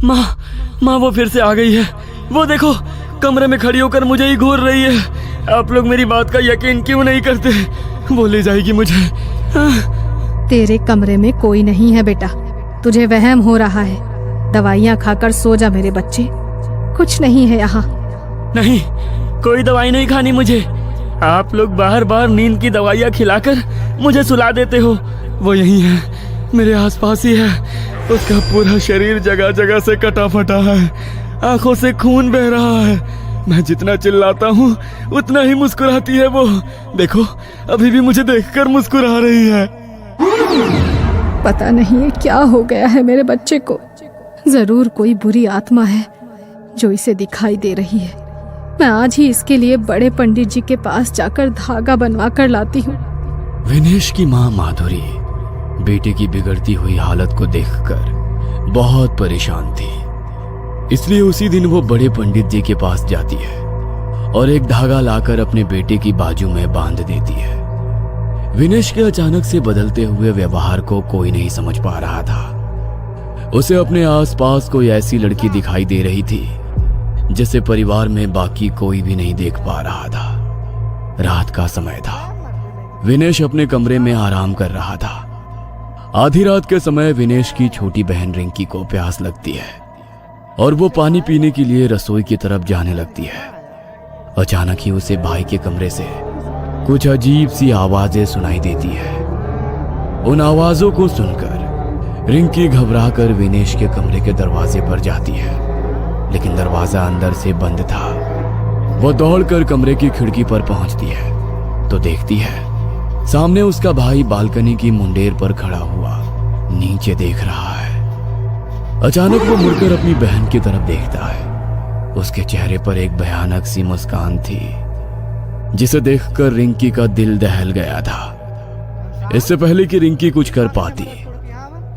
माँ माँ वो फिर से आ गई है। वो देखो कमरे में खड़ी होकर मुझे ही घूर रही है। आप लोग मेरी बात का यकीन क्यों नहीं करते? वो ले जाएगी मुझे। तेरे कमरे में कोई नहीं है बेटा, तुझे वहम हो रहा है। दवाइयाँ खाकर सो जा मेरे बच्चे, कुछ नहीं है यहाँ। नहीं, कोई दवाई नहीं खानी मुझे। आप लोग बार बार नींद की दवाइयाँ खिलाकर मुझे सुला देते हो। वो यही है, मेरे आसपास ही है। उसका पूरा शरीर जगह जगह से कटा फटा है, आंखों से खून बह रहा है। मैं जितना चिल्लाता हूँ उतना ही मुस्कुराती है वो। देखो अभी भी मुझे देखकर मुस्कुरा रही है। पता नहीं है क्या हो गया है मेरे बच्चे को। जरूर कोई बुरी आत्मा है जो इसे दिखाई दे रही है। मैं आज ही इसके लिए बड़े पंडित जी के पास जाकर धागा बनवा कर लाती हूँ। विनेश की माँ माधुरी बेटे की बिगड़ती हुई हालत को देखकर बहुत परेशान थी। इसलिए उसी दिन वो बड़े पंडित जी के पास जाती है और एक धागा लाकर अपने बेटे की बाजू में बांध देती है। विनेश के अचानक से बदलते हुए व्यवहार को कोई नहीं समझ पा रहा था। उसे अपने आसपास कोई ऐसी लड़की दिखाई दे रही थी जिसे परिवार में बाकी कोई भी नहीं देख पा रहा था। रात का समय था। विनेश अपने कमरे में आराम कर रहा था। आधी रात के समय विनेश की छोटी बहन रिंकी को प्यास लगती है और वो पानी पीने के लिए रसोई की तरफ जाने लगती है। अचानक ही उसे भाई के कमरे से कुछ अजीब सी आवाजें सुनाई देती है। उन आवाजों को सुनकर रिंकी घबराकर विनेश के कमरे के दरवाजे पर जाती है, लेकिन दरवाजा अंदर से बंद था। वो दौड़कर कमरे की खिड़की पर पहुंचती है तो देखती है सामने उसका भाई बालकनी की मुंडेर पर खड़ा हुआ नीचे देख रहा है। अचानक वो मुड़कर अपनी बहन की तरफ देखता है। उसके चेहरे पर एक भयानक सी मुस्कान थी जिसे देखकर रिंकी का दिल दहल गया था। इससे पहले कि रिंकी कुछ कर पाती,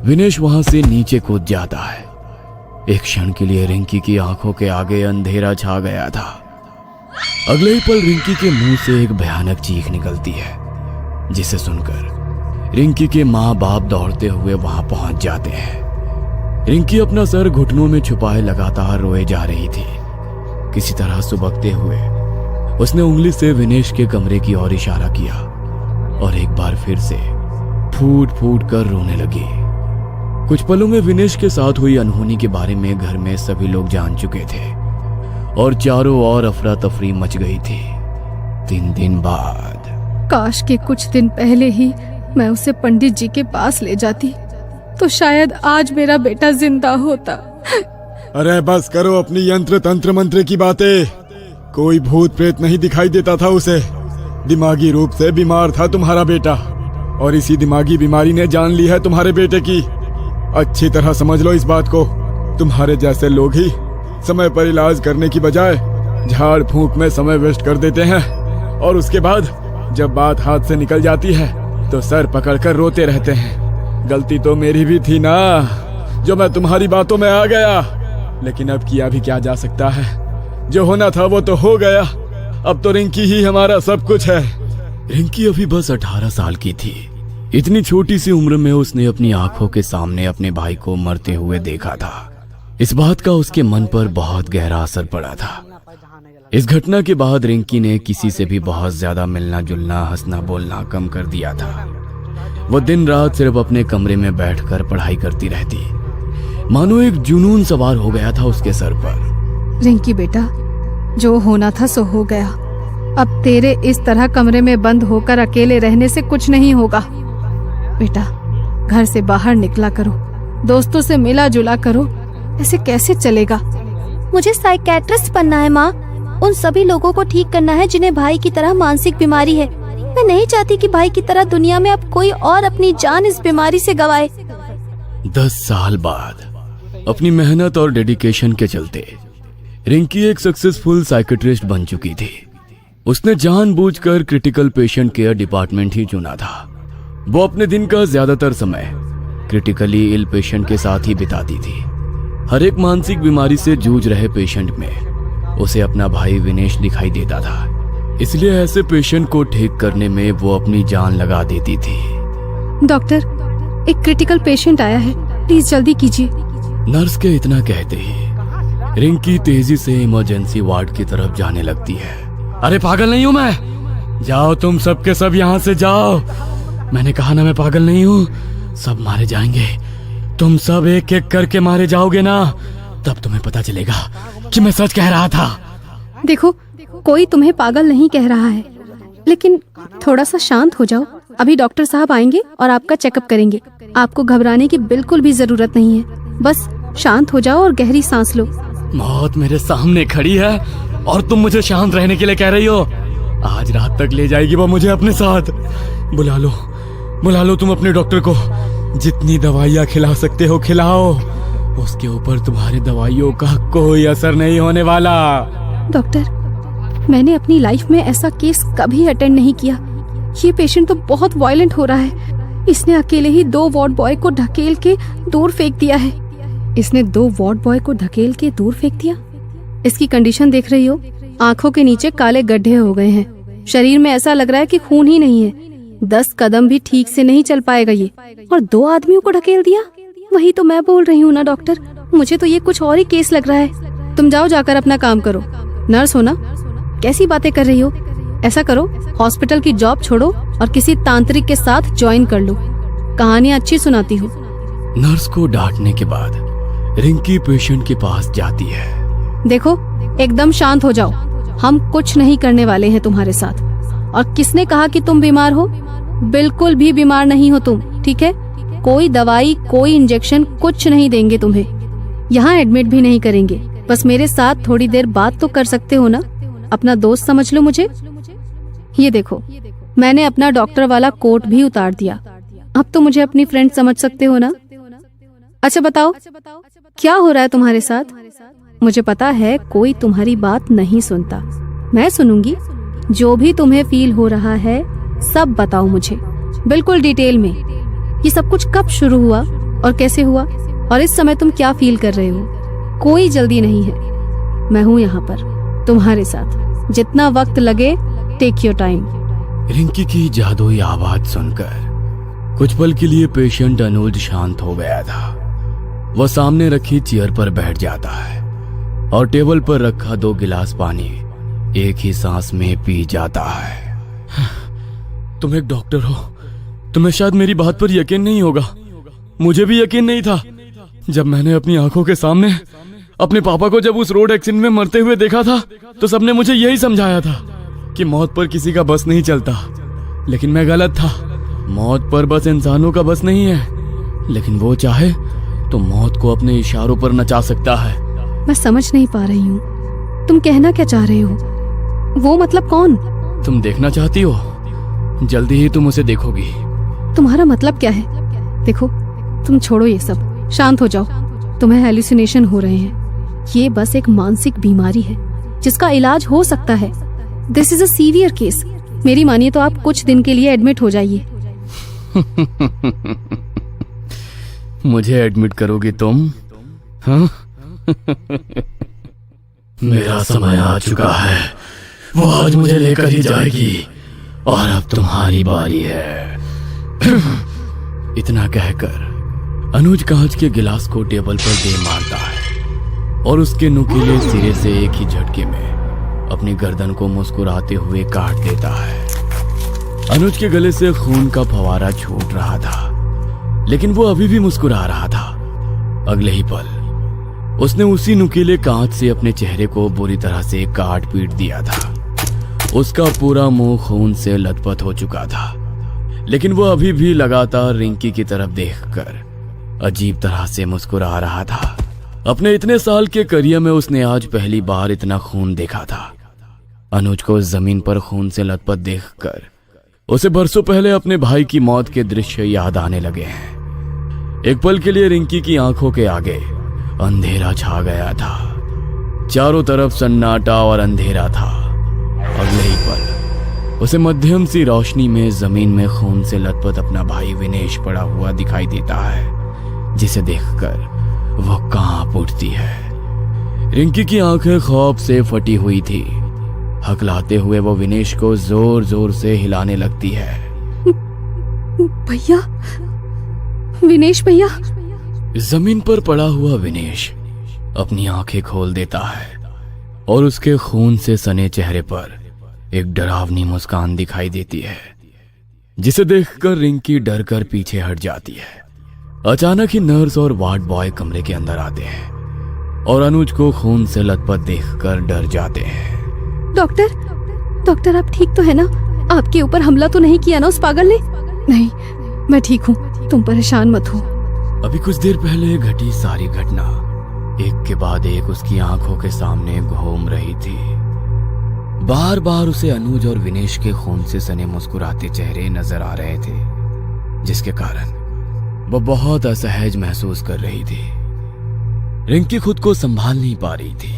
विनेश वहां से नीचे कूद जाता है। एक क्षण के लिए रिंकी की आंखों के आगे अंधेरा छा गया था। अगले ही पल रिंकी के मुंह से एक भयानक चीख निकलती है जिसे सुनकर रिंकी के माँ बाप दौड़ते हुए वहां पहुंच जाते हैं। रिंकी अपना सर घुटनों में छुपाए लगातार रोए जा रही थी। किसी तरह सुबकते हुए उसने उंगली से विनेश के कमरे की ओर इशारा किया और एक बार फिर से फूट फूट कर रोने लगी। कुछ पलों में विनेश के साथ हुई अनहोनी के बारे में घर में सभी लोग जान चुके थे और चारों ओर अफरा तफरी मच गई थी। 3 दिन बाद काश के कुछ दिन पहले ही मैं उसे पंडित जी के पास ले जाती तो शायद आज मेरा बेटा जिंदा होता। अरे बस करो अपनी यंत्र तंत्र मंत्र की बातें। कोई भूत प्रेत नहीं दिखाई देता था उसे। दिमागी रूप से बीमार था तुम्हारा बेटा और इसी दिमागी बीमारी ने जान ली है तुम्हारे बेटे की। अच्छी तरह समझ लो इस बात को। तुम्हारे जैसे लोग ही समय पर इलाज करने की बजाय झाड़ फूंक में समय वेस्ट कर देते हैं और उसके बाद जब बात हाथ से निकल जाती है तो सर पकड़कर रोते रहते हैं। गलती तो मेरी भी थी ना जो मैं तुम्हारी बातों में आ गया, लेकिन अब किया भी क्या जा सकता है। जो होना था वो तो हो गया। अब तो रिंकी ही हमारा सब कुछ है। रिंकी अभी बस 18 साल की थी। इतनी छोटी सी उम्र में उसने अपनी आंखों के सामने अपने भाई को मरते हुए देखा था। इस बात का उसके मन पर बहुत गहरा असर पड़ा था। इस घटना के बाद रिंकी ने किसी से भी बहुत ज्यादा मिलना जुलना, हंसना बोलना कम कर दिया था। वो दिन रात सिर्फ अपने कमरे में बैठकर पढ़ाई करती रहती, मानो एक जुनून सवार हो गया था उसके सर पर। रिंकी बेटा, जो होना था सो हो गया। अब तेरे इस तरह कमरे में बंद होकर अकेले रहने से कुछ नहीं होगा। बेटा, घर से बाहर निकला करो, दोस्तों से मिला जुला करो। ऐसे कैसे चलेगा? मुझे साइकेट्रिस्ट बनना है माँ। उन सभी लोगों को ठीक करना है जिन्हें भाई की तरह मानसिक बीमारी है। मैं नहीं चाहती कि भाई की तरह दुनिया में अब कोई और अपनी जान इस बीमारी से गंवाए। 10 साल बाद अपनी मेहनत और डेडिकेशन के चलते रिंकी एक सक्सेसफुल साइकेट्रिस्ट बन चुकी थी। उसने जानबूझकर क्रिटिकल पेशेंट केयर डिपार्टमेंट ही चुना था। वो अपने दिन का ज्यादातर समय क्रिटिकली इल पेशेंट के साथ ही बिताती थी। हर एक मानसिक बीमारी से जूझ रहे पेशेंट में उसे अपना भाई विनेश दिखाई देता था। इसलिए ऐसे पेशेंट को ठीक करने में वो अपनी जान लगा देती थी। डॉक्टर, एक क्रिटिकल पेशेंट आया है, प्लीज जल्दी कीजिए। नर्स के इतना कहते ही रिंकी तेजी से इमरजेंसी वार्ड की तरफ जाने लगती है। अरे पागल नहीं हूं मैं, जाओ तुम सब के सब यहां से जाओ। मैंने कहा ना मैं पागल नहीं हूं। सब मारे जाएंगे, तुम सब एक एक करके मारे जाओगे ना, तब तुम्हें पता चलेगा कि मैं सच कह रहा था। देखो, कोई तुम्हें पागल नहीं कह रहा है, लेकिन थोड़ा सा शांत हो जाओ। अभी डॉक्टर साहब आएंगे और आपका चेकअप करेंगे। आपको घबराने की बिल्कुल भी जरूरत नहीं है, बस शांत हो जाओ और गहरी सांस लो। मौत मेरे सामने खड़ी है और तुम मुझे शांत रहने के लिए कह रही हो। आज रात तक ले जाएगी वो मुझे अपने साथ। बुला लो तुम अपने डॉक्टर को। जितनी दवाइयाँ खिला सकते हो खिलाओ, उसके ऊपर तुम्हारी दवाइयों का कोई असर नहीं होने वाला। डॉक्टर, मैंने अपनी लाइफ में ऐसा केस कभी अटेंड नहीं किया। ये पेशेंट तो बहुत वायलेंट हो रहा है। इसने अकेले ही 2 वार्ड बॉय को ढकेल के दूर फेंक दिया है। इसने 2 वार्ड बॉय को ढकेल के दूर फेंक दिया। इसकी कंडीशन देख रही हो, आंखों के नीचे काले गड्ढे हो गए हैं। शरीर में ऐसा लग रहा है कि खून ही नहीं है। 10 कदम भी ठीक से नहीं चल पाएगा ये, और 2 आदमियों को ढकेल दिया। वही तो मैं बोल रही हूँ ना डॉक्टर, मुझे तो ये कुछ और ही केस लग रहा है। तुम जाओ, जाकर अपना काम करो। नर्स हो ना, कैसी बातें कर रही हो? ऐसा करो, हॉस्पिटल की जॉब छोड़ो और किसी तांत्रिक के साथ ज्वाइन कर लो। कहानियाँ अच्छी सुनाती हो। नर्स को डांटने के बाद रिंकी पेशेंट के पास जाती है। देखो, एकदम शांत हो जाओ। हम कुछ नहीं करने वाले हैं तुम्हारे साथ। और किसने कहा कि तुम बीमार हो? बिल्कुल भी बीमार नहीं हो तुम, ठीक है? कोई दवाई, कोई इंजेक्शन कुछ नहीं देंगे तुम्हें। यहाँ एडमिट भी नहीं करेंगे। बस मेरे साथ थोड़ी देर बात तो कर सकते हो ना। अपना दोस्त समझ लो मुझे। ये देखो, मैंने अपना डॉक्टर वाला कोट भी उतार दिया। अब तो मुझे अपनी फ्रेंड समझ सकते हो ना। अच्छा बताओ, क्या हो रहा है तुम्हारे साथ? मुझे पता है कोई तुम्हारी बात नहीं सुनता। मैं सुनूंगी। जो भी तुम्हें फील हो रहा है सब बताओ मुझे, बिल्कुल डिटेल में। ये सब कुछ कब शुरू हुआ और कैसे हुआ, और इस समय तुम क्या फील कर रहे हो? कोई जल्दी नहीं है, मैं हूँ यहाँ पर तुम्हारे साथ। जितना वक्त लगे, टेक योर टाइम। रिंकी की जादुई आवाज सुनकर कुछ पल के लिए पेशेंट अनुज शांत हो गया था। वह सामने रखी चेयर पर बैठ जाता है और टेबल पर रखा 2 गिलास पानी एक ही सांस में पी जाता है। तुम एक डॉक्टर हो, तुम्हें शायद मेरी बात पर यकीन नहीं होगा। मुझे भी यकीन नहीं था। जब मैंने अपनी आंखों के सामने अपने पापा को जब उस रोड एक्सीडेंट में मरते हुए देखा था, तो सबने मुझे यही समझाया था कि मौत पर किसी का बस नहीं चलता। लेकिन मैं गलत था। मौत पर बस इंसानों का बस नहीं है, लेकिन वो चाहे तो मौत को अपने इशारों पर नचा सकता है। मैं समझ नहीं पा रही हूँ, तुम कहना क्या चाह रहे हो? वो मतलब कौन? तुम देखना चाहती हो? जल्दी ही तुम उसे देखोगी। तुम्हारा मतलब क्या है? देखो, तुम छोड़ो ये सब, शांत हो जाओ। तुम्हें हेलुसिनेशन हो रहे हैं। ये बस एक मानसिक बीमारी है जिसका इलाज हो सकता है। This is a severe case. मेरी मानिए तो आप कुछ दिन के लिए एडमिट हो जाइए। मुझे एडमिट करोगी तुम? हाँ? मेरा समय आ चुका है। वो आज मुझे लेकर ही जाएगी और अब तुम्हारी बारी है। इतना कहकर अनुज कांच के गिलास को टेबल पर दे मारता है और उसके नुकीले सिरे से एक ही झटके में अपनी गर्दन को मुस्कुराते हुए काट देता है। अनुज के गले से खून का फवारा छूट रहा था, लेकिन वो अभी भी मुस्कुरा रहा था। अगले ही पल उसने उसी नुकीले कांच से अपने चेहरे को बुरी तरह से काट पीट दिया था। उसका पूरा मुंह खून से लथपथ हो चुका था, लेकिन वो अभी भी लगातार रिंकी की तरफ देखकर अजीब तरह से मुस्कुरा रहा था। अपने इतने साल के करियर में उसने आज पहली बार इतना खून देखा था। अनुज को जमीन पर खून से लथपथ देखकर उसे बरसों पहले अपने भाई की मौत के दृश्य याद आने लगे हैं। एक पल के लिए रिंकी की आंखों के आगे अंधेरा छा गया था। चारों तरफ सन्नाटा और अंधेरा था। अगले ही पल उसे मध्यम सी रोशनी में जमीन में खून से लथपथ अपना भाई विनेश पड़ा हुआ दिखाई देता है, जिसे देखकर वो कांप उठती है। रिंकी की आंखें खौफ से फटी हुई थी। हकलाते हुए वो विनेश को जोर जोर से हिलाने लगती है। भैया, विनेश भैया, जमीन पर पड़ा हुआ विनेश अपनी आंखें खोल देता है और उसके खून से सने चेहरे पर एक डरावनी मुस्कान दिखाई देती है, जिसे देखकर रिंकी डर कर पीछे हट जाती है। अचानक ही नर्स और वार्ड बॉय कमरे के अंदर आते हैं और अनुज को खून से लथपथ देखकर डर जाते हैं। डॉक्टर आप ठीक तो है ना? आपके ऊपर हमला तो नहीं किया ना उस पागल ने? नहीं, मैं ठीक हूँ, तुम परेशान मत हो। अभी कुछ देर पहले घटी सारी घटना एक के बाद एक उसकी आंखों के सामने घूम रही थी। बार बार उसे अनुज और विनेश के खून से सने मुस्कुराते चेहरे नजर आ रहे थे, जिसके कारण वो बहुत असहज महसूस कर रही थी। रिंकी खुद को संभाल नहीं पा रही थी।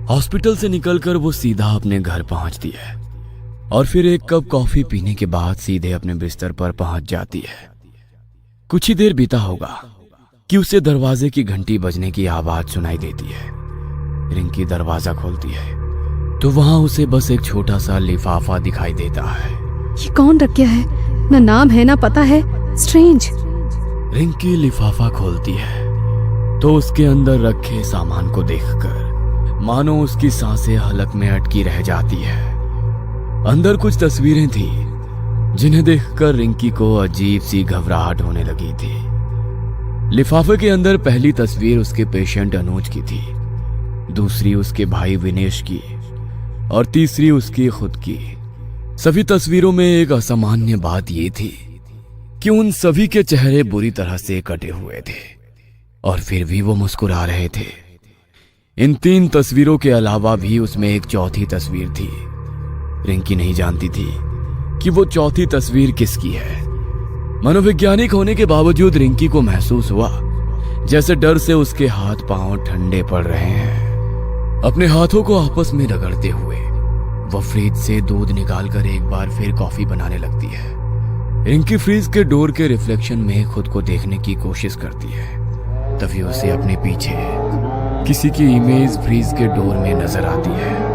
हॉस्पिटल से निकलकर वो सीधा अपने घर पहुंचती है और फिर एक कप कॉफी पीने के बाद सीधे अपने बिस्तर पर पहुंच जाती है। कुछ ही देर बीता होगा कि उसे दरवाजे की घंटी बजने की आवाज सुनाई देती है। रिंकी दरवाजा खोलती है तो वहां उसे बस एक छोटा सा लिफाफा दिखाई देता है। ये कौन रख गया है? ना नाम है ना पता है, स्ट्रेंज। रिंकी लिफाफा खोलती है तो उसके अंदर रखे सामान को देखकर मानो उसकी सांसें हलक में अटकी रह जाती है। अंदर कुछ तस्वीरें थी जिन्हें देखकर रिंकी को अजीब सी घबराहट होने लगी थी। लिफाफे के अंदर पहली तस्वीर उसके पेशेंट अनुज की थी, दूसरी उसके भाई विनेश की और तीसरी उसकी खुद की। सभी तस्वीरों में एक असामान्य बात यह थी कि उन सभी के चेहरे बुरी तरह से कटे हुए थे और फिर भी वो मुस्कुरा रहे थे। इन 3 तस्वीरों के अलावा भी उसमें एक चौथी तस्वीर थी। रिंकी नहीं जानती थी कि वो चौथी तस्वीर किसकी है। मनोवैज्ञानिक होने के बावजूद रिंकी को महसूस हुआ जैसे डर से उसके हाथ पांव ठंडे पड़ रहे हैं। अपने हाथों को आपस में रगड़ते हुए वो फ्रिज से दूध निकालकर एक बार फिर कॉफी बनाने लगती है। रिंकी फ्रिज के डोर के रिफ्लेक्शन में खुद को देखने की कोशिश करती है, तभी उसे अपने पीछे किसी की इमेज फ्रिज के डोर में नजर आती है।